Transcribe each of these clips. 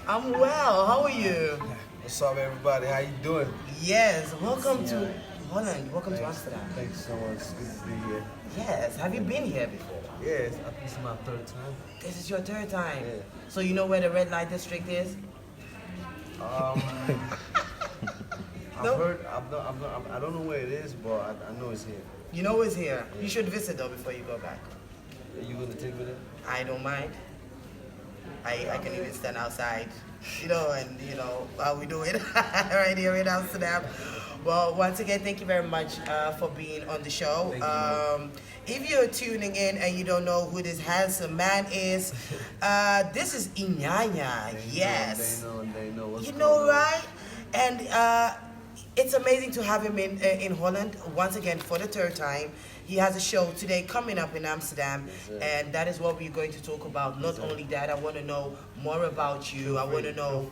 I'm well. How are you? What's up, everybody? How you doing? Yes. Welcome to Holland. Welcome to Thanks. Amsterdam. Thanks so much. It's good to be here. Yes. Have you been here before? Yes, I think it's my third time. This is your third time. Yeah. So you know where the red light district is? Um, No. I've heard. I don't know where it is, but I know it's here. You know it's here. You should visit though before you go back. Are you gonna take me there? I don't mind. I can even stand outside, and how we do it right here in Amsterdam. Well, once again, thank you very much for being on the show. Thank you. If you're tuning in and you don't know who this handsome man is, this is Iyanya. Yes. They know what's You going know, on. right? And it's amazing to have him in Holland once again for the third time. He has a show today coming up in Amsterdam, Yes, sir. and that is what we're going to talk about. Not only that, I want to know more about you. I want to know,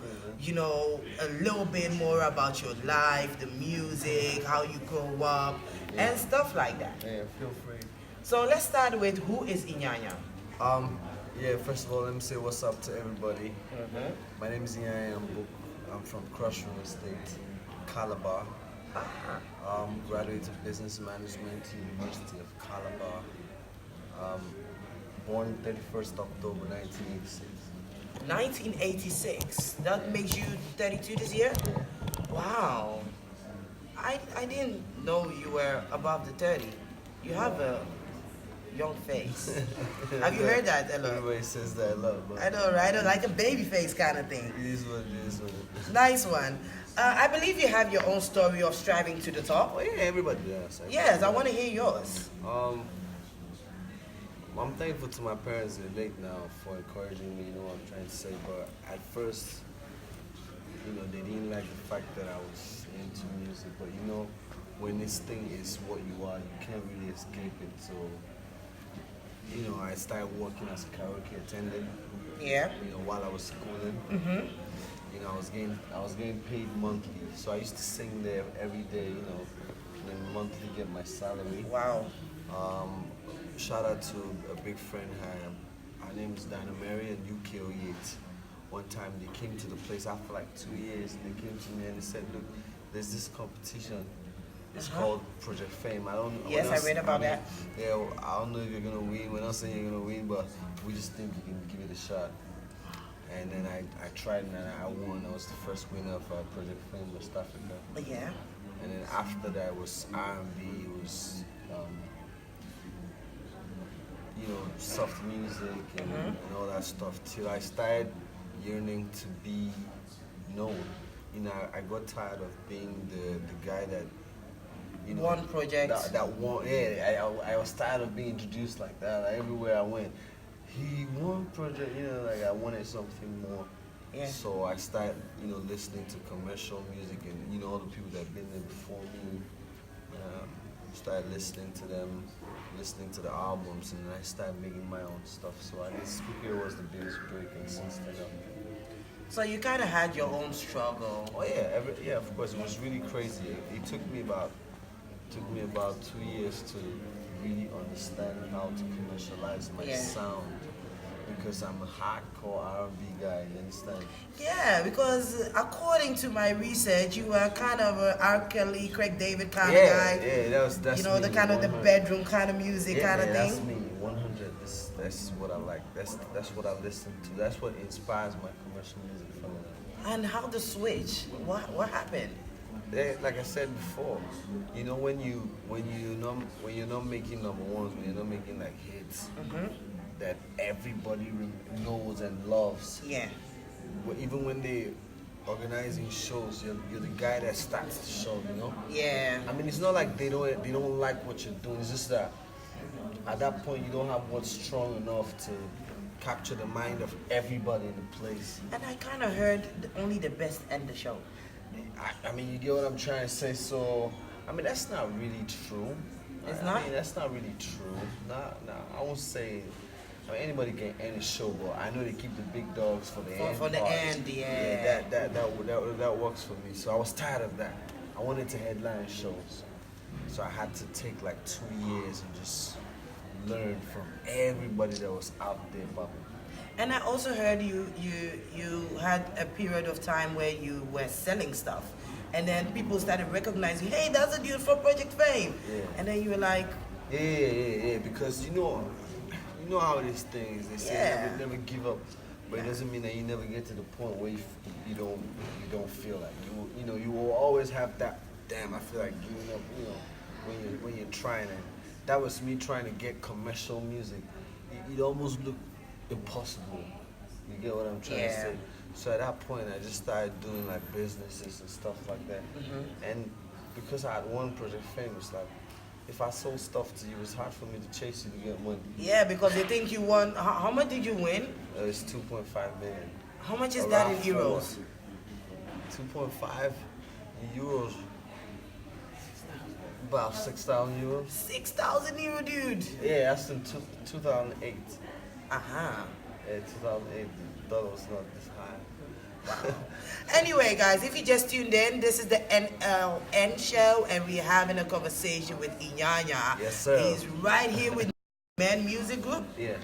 a little bit more about your life, the music, how you grow up, and stuff like that. Yeah, feel free. So let's start with who is Iyanya? Yeah. First of all, let me say what's up to everybody. My name is Iyanya. I'm from Crossroad Estate, Calabar. Graduate of Business Management, University of Calabar. Born 31st October 1986. 1986. That makes you 32 this year? Wow. I didn't know you were above the 30. You have a young face. Have you heard that, Ella? Everybody says that a lot, but I know, right? Like a baby face kind of thing. it is what it is. What it is. Nice one. I believe you have your own story of striving to the top. Oh yeah, everybody does. Yes, I want to hear yours. I'm thankful to my parents. They're late now for encouraging me. You know what I'm trying to say. But at first, they didn't like the fact that I was into music. But when this thing is what you are, you can't really escape it. So, I started working as a karaoke attendant. Yeah. While I was schooling. I was getting paid monthly. So I used to sing there every day. And then monthly get my salary. Wow. Shout out to a big friend. Her name is Dana Mary and UK08. One time they came to the place after like 2 years. They came to me and they said, "Look, there's this competition. It's called Project Fame. I don't. Yes, I read about that. Yeah, well, I don't know if you're gonna win. We're not saying you're gonna win, but we just think you can give it a shot." And then I tried and I won. I was the first winner of Project Fame West Africa. Yeah. And then after that it was R&B. It was soft music and all that stuff till I started yearning to be known. I got tired of being the guy that One project. that one. Yeah, I was tired of being introduced like that. Like, everywhere I went, he won project. Like I wanted something more. Yeah. So I started listening to commercial music and all the people that have been there before me. Started listening to them, listening to the albums, and I started making my own stuff. So I guess Spooky was the biggest break, and since then, So you kind of had your own struggle. oh yeah, yeah, of course, it was really crazy. It took me about 2 years to really understand how to commercialize my sound, because I'm a hardcore R&B guy. You understand? Yeah, because according to my research, you were kind of a R. Kelly, Craig David kind of Yeah, guy. yeah, that's You know, me, the kind of the 100. bedroom kind of music kind of That's thing. me, 100. That's what I like. That's what I listen to. That's what inspires my commercial music from it. And how the switch? What happened? Like I said before, when you're not making number ones, when you're not making like hits that everybody knows and loves. Yeah. Even when they organizing shows, you're the guy that starts the show. Yeah. I mean, it's not like they don't like what you're doing. It's just that at that point you don't have what's strong enough to capture the mind of everybody in the place. And I kind of heard only the best end the show. I mean, you get what I'm trying to say. So, I mean, that's not really true. It's I not? mean, that's not really true. Nah, I won't say. I mean, anybody can end a show, but I know they keep the big dogs for the end. For the part. end, yeah. That works for me. So I was tired of that. I wanted to headline shows, so I had to take like 2 years and just learn from everybody that was out there bubbling. And I also heard you had a period of time where you were selling stuff, and then people started recognizing, hey, that's a dude from Project Fame, Yeah. and then you were like, Yeah. Because you know how these things they say yeah, never give up, but it doesn't mean that you never get to the point where you don't you don't feel like you know you will always have that. Damn, I feel like giving up. You know, when you're trying, and that was me trying to get commercial music. It almost looked impossible. You get what I'm trying to yeah. say? So at that point, I just started doing like businesses and stuff like that. And because I had one project famous, like if I sold stuff to you, it's hard for me to chase you to get money. Yeah, because they think you won. How much did you win? It's 2.5 million. How much is that in Around euros? 2.5 euros. About 6,000 euros. 6,000 euro, dude. Yeah, that's in 2008. Uh-huh. Yeah, 2008. The dollar was not this high. Anyway, guys, if you just tuned in, this is the NLN show, and we're having a conversation with Iyanya. Yes, sir. He's right here with Man Music Group Yeah.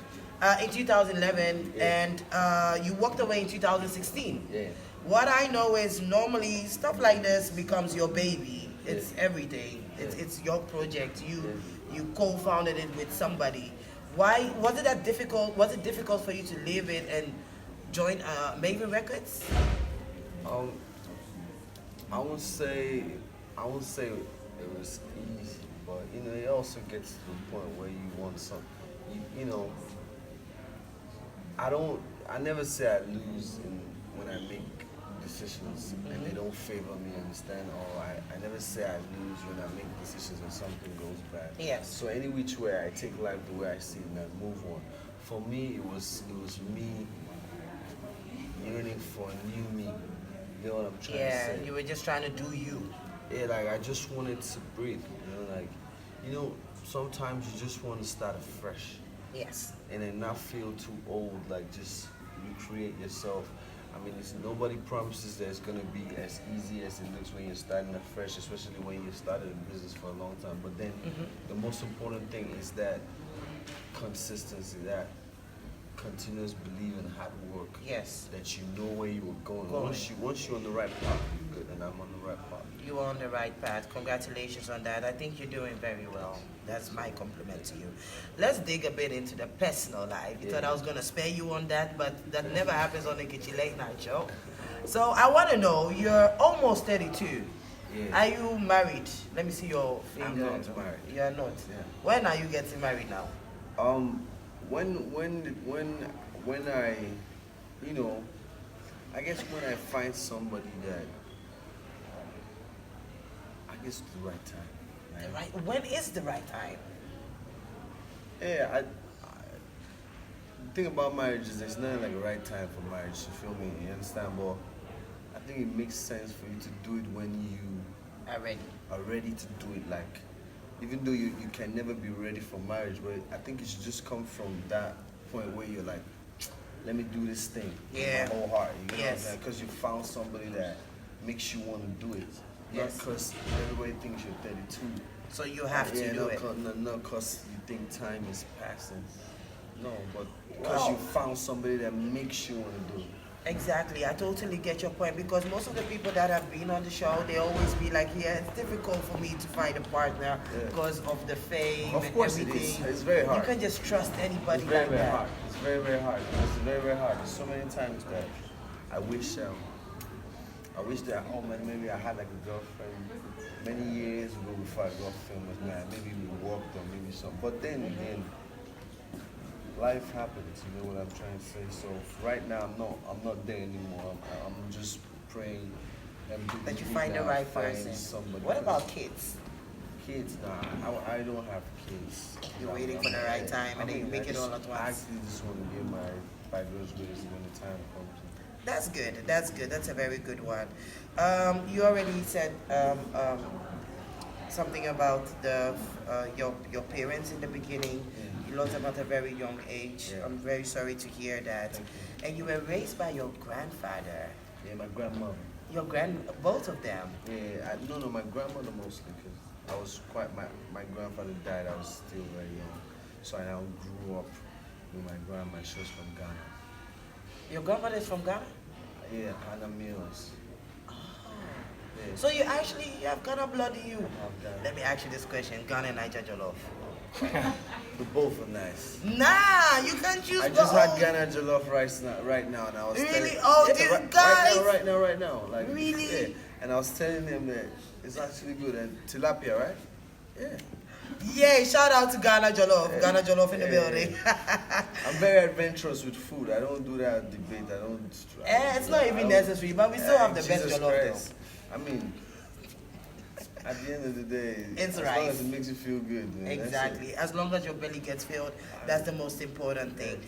in 2011, Yeah. and you walked away in 2016. Yeah. What I know is normally stuff like this becomes your baby. It's Yeah. everything. Yeah. It's your project. You Yeah. you co-founded it with somebody. Why was it that difficult? Was it difficult for you to leave it and join Maven Records? Um, I won't say it was easy, but you know, it also gets to the point where you want some, you know, I never say I lose when I make decisions and they don't favor me, understand? Or I never say I lose when I make decisions and something goes bad. Yes. So any which way I take life the way I see it and I move on. For me, it was me yearning for a new me. You know what I'm trying to Yeah, say? you were just trying to do you. Yeah, like I just wanted to breathe. You know, sometimes you just want to start afresh Yes. and then not feel too old. Like just recreate yourself. I mean, nobody promises that it's gonna be as easy as it looks when you're starting afresh, especially when you started a business for a long time. But then, the most important thing is that consistency, that continuous belief and hard work. Yes. That you know where you were going. Going. Once you're on the right path, you're good, and I'm on the right path. You are on the right path. Congratulations on that. I think you're doing very well. That's my compliment to you. Let's dig a bit into the personal life. You thought I was gonna spare you on that, but that never happens on the Nkechi Late Night Show. So I want to know. You're almost 32. Yeah. Are you married? Let me see your I'm finger. not married. You are not. Yeah. When are you getting married now? When I, you know, I guess when I find somebody that, I guess the right time. The Right? right. When is the right time? Yeah, the thing about marriage is there's nothing like the right time for marriage. You feel me? You understand? But I think it makes sense for you to do it when you Already. are ready to do it. Like, even though you can never be ready for marriage, but I think it should just come from that point where you're like, let me do this thing Yeah. with my whole heart. You know what I'm Yes. saying? Because you found somebody that makes you want to do it. Yes. Not because everybody thinks you're 32. So you have to do it. Not because you think time is passing. No, but because you found somebody that makes you want to do it. Exactly, I totally get your point because most of the people that have been on the show, they always be like, yeah, it's difficult for me to find a partner because of the fame Of and course it everything. is. It's very hard. You can just trust anybody It's very, like very that. hard. It's very, very hard. It's very, very hard. There's so many times that I wish that, oh man, maybe I had like a girlfriend many years ago before I got famous. Man, maybe we worked or maybe something. But then again, life happens. You know what I'm trying to say. So right now, I'm not there anymore. I'm just praying and That you find the right person. Somebody. What about kids? Kids? Nah, I don't have kids. You're waiting for the right time and then you make it all at I once. actually just want to get married by God's grace when the time comes. That's good. That's good. That's a very good one. You already said something about your parents in the beginning. You lost them at a very young age. Yeah. I'm very sorry to hear that. Thank you. And you were raised by your grandfather. Yeah, my grandmother. Both of them. Yeah, no, my grandmother mostly because I was my grandfather died. I was still very young, so I now grew up with my grandma. She was from Ghana. Your grandmother is from Ghana? Yeah, Hannah Mills. Oh. Yeah. So you have Ghana blood in you. I've done. Let me ask you this question: Ghana and Niger jollof. The both are nice. Nah, you can't choose. I just had both. Ghana jollof rice right now, and I was Really? telling, Oh, yeah, dude, guys. right now, like Really? yeah. And I was telling him that it's actually good and tilapia, right? Yeah. Yeah, shout out to Ghana jollof. Yeah. Ghana jollof in the Yeah. building. I'm very adventurous with food. I don't do that debate. I don't. It's not even necessary, but we still have the best Jesus jollof Christ. I mean, at the end of the day, It's as rice. long as it makes you feel good. Man, that's Exactly. it. As long as your belly gets filled, that's the most important thing.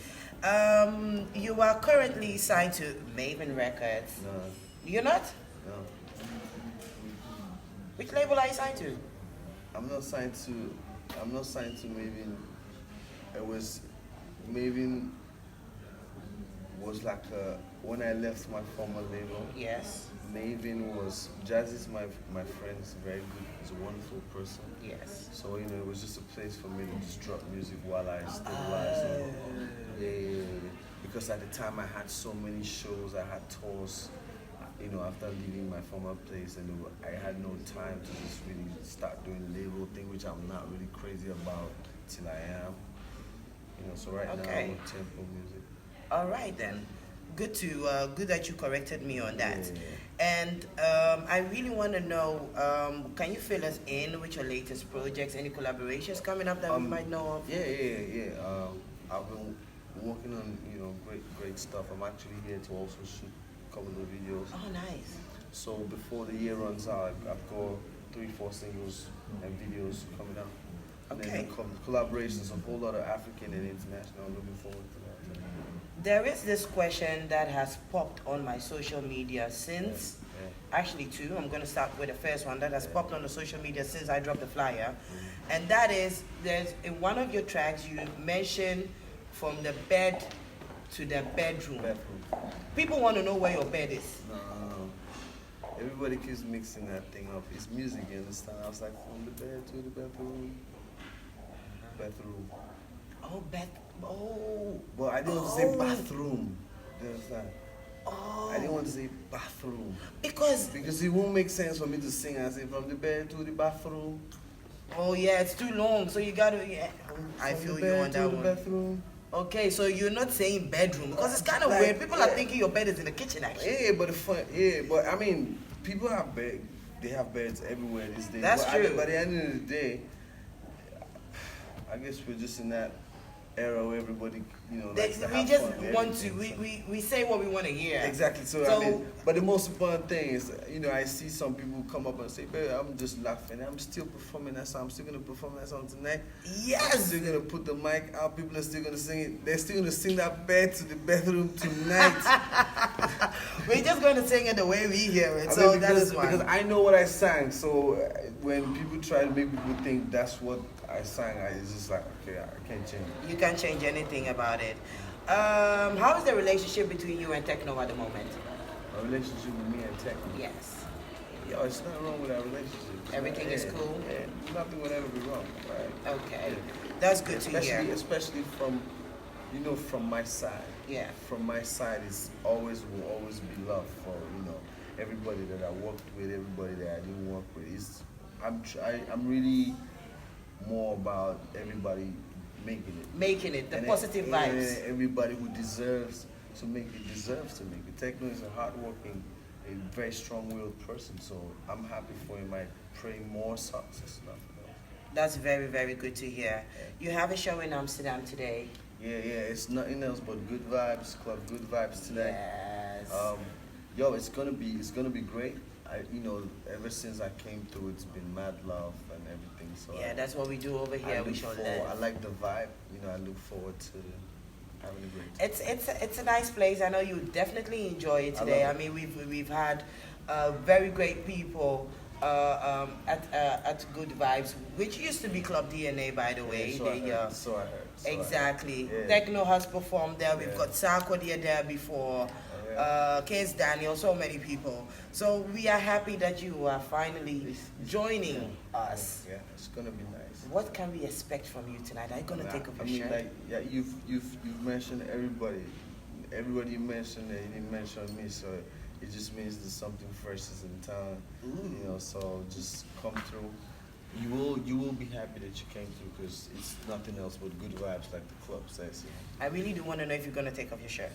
You are currently signed to Maven Records. No, You're not? no. Which label are you signed to? I'm not signed to. I'm not signed to Maven. It was Maven was like when I left my former label. Yes. Maven was Jazz is my friend. He's very good. He's a wonderful person. Yes. So it was just a place for me to just drop music while I stabilized. Yeah. Because at the time I had so many shows, I had tours. After leaving my former place, and I had no time to just really start doing label thing, which I'm not really crazy about till I am. So right now I'm with tempo music. All right then. Good that you corrected me on that. Yeah. And I really want to know, can you fill us in with your latest projects? Any collaborations coming up that we might know of? Yeah. I've been working on great stuff. I'm actually here to also shoot a couple of videos. Oh, nice. So before the year runs out, I've got 3-4 singles and videos coming out. And then collaborations, a whole lot of African and international. I'm looking forward to that. There is this question that has popped on my social media since, actually two. I'm going to start with the first one that has popped on the social media since I dropped the flyer. And that is, in one of your tracks you mentioned from the bed to the bedroom. People want to know where your bed is. No. Everybody keeps mixing that thing up. It's music, you understand? I was like, from the bed to the bathroom. Bathroom. Oh, Well, I didn't want to say bathroom. You understand? Oh. I didn't want to say bathroom. Because it won't make sense for me to sing and say from the bed to the bathroom. Oh yeah, it's too long, so you gotta. I feel you on that one. Bathroom. Okay, so you're not saying bedroom because it's kind of weird. People are thinking your bed is in the kitchen, actually. But I mean, people have bed. They have beds everywhere these days. That's true. By the end of the day, I guess we're just in that era where everybody, likes to have fun. We say what we want to hear. Exactly. So but the most important thing is, I see some people come up and say, "Babe, I'm just laughing. I'm still performing that song. I'm still gonna perform that song tonight. Yes. I'm still gonna put the mic out. People are still gonna sing it. They're still gonna sing that bed to the bedroom tonight. We're just going to sing it the way we hear it. Because I know what I sang. So when people try to make people think that's what I sang, it's just like, okay, I can't change it. You can't change anything about it. How is the relationship between you and Techno at the moment? A relationship with me and Techno? Yes. Yo, it's nothing wrong with our relationship. Everything is cool? Yeah, nothing would ever be wrong, right? Okay. Yeah. That's good to hear. Especially from my side. Yeah. From my side, will always be love for, everybody that I worked with, everybody that I didn't work with. I'm really more about everybody making it. The positive vibes. Everybody who deserves to make it deserves to make it. Techno is a hardworking, a very strong-willed person, so I'm happy for him. I pray more success. That's very, very good to hear. You have a show in Amsterdam today. Yeah, it's nothing else but good vibes, Club Good Vibes today. Yes. It's gonna be great. Ever since I came through, it's been mad love and everything. So that's what we do over here. We show love. I like the vibe. I look forward to having a great time. It's a nice place. I know you definitely enjoy it today. I mean, we've had very great people at Good Vibes, which used to be Club DNA, by the way. I heard. Exactly. Yeah. Techno has performed there. We've got Sarkodie there before. Case Daniel, so many people. So we are happy that you are finally joining us. Yeah, it's gonna be nice. What can we expect from you tonight? Are you gonna take off your shirt? You've mentioned everybody. everybody mentioned it. He didn't mention me, so it just means that something fresh is in town. You know, so just come through. You will be happy that you came through because it's nothing else but good vibes, like the club says. I really do want to know if you're gonna take off your shirt.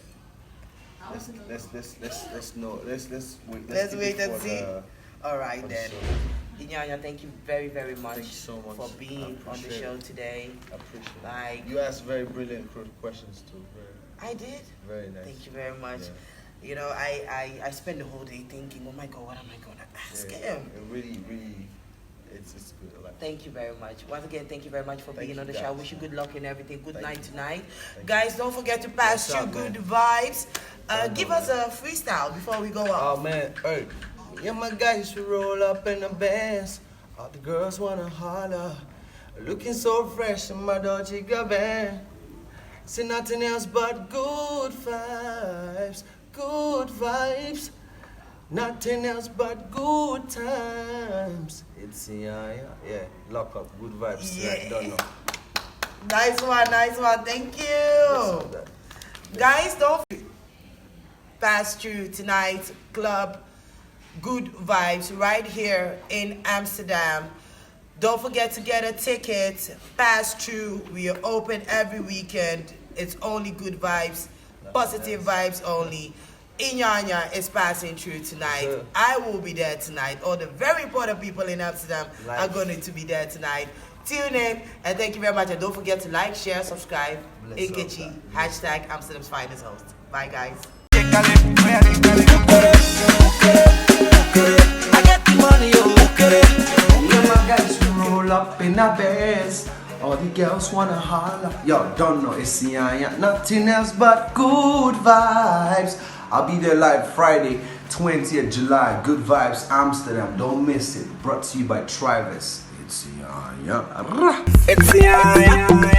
Let's know. Let's wait. Let's keep wait it and for see. All right for the then. show. Iyanya, thank you very, very much, Thank you so much. for I being on the appreciate show it. today. I appreciate it. Like, You asked very brilliant questions too. I did. Very nice. Thank you very much. Yeah. You know, I spend the whole day thinking, oh my God, what am I gonna ask him? It really, it's good. I like it. Thank you very much. Once again, thank you very much for Thank being you, on the show. guys. Wish you good luck and everything. Good Thank night you. tonight. Thank Guys, don't forget to pass What's you up, good man? vibes. I Give know, us a freestyle before we go out. Oh man, hey, yeah, my guys should roll up in the bands. All the girls wanna holler, looking so fresh in my Dolce Gabbana. See nothing else but good vibes, good vibes. Nothing else but good times. It's yeah, lock up, good vibes. Yeah. Like, don't know. Nice one, nice one. Thank you. Guys, don't pass through tonight club good vibes right here in Amsterdam. Don't forget to get a ticket. Pass through. We are open every weekend. It's only good vibes, positive vibes only. Iyanya is passing through tonight. Sure. I will be there tonight. All the very important people in Amsterdam are going to be there tonight. Tune in and thank you very much. And don't forget to like, share, subscribe. Bless up, Nkechi, hashtag Amsterdam's finest host. Bye guys. I get the money, Yeah, my guys roll up in a Benz. All the girls wanna holler. Yo, don't know it's Iyanya. Nothing else but good vibes. I'll be there live Friday, 20th July. Good vibes, Amsterdam. Don't miss it. Brought to you by Travis. It's Iyanya. It's Iyanya.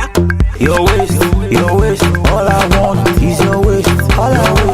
Your wish, all I want is your wish, all I want.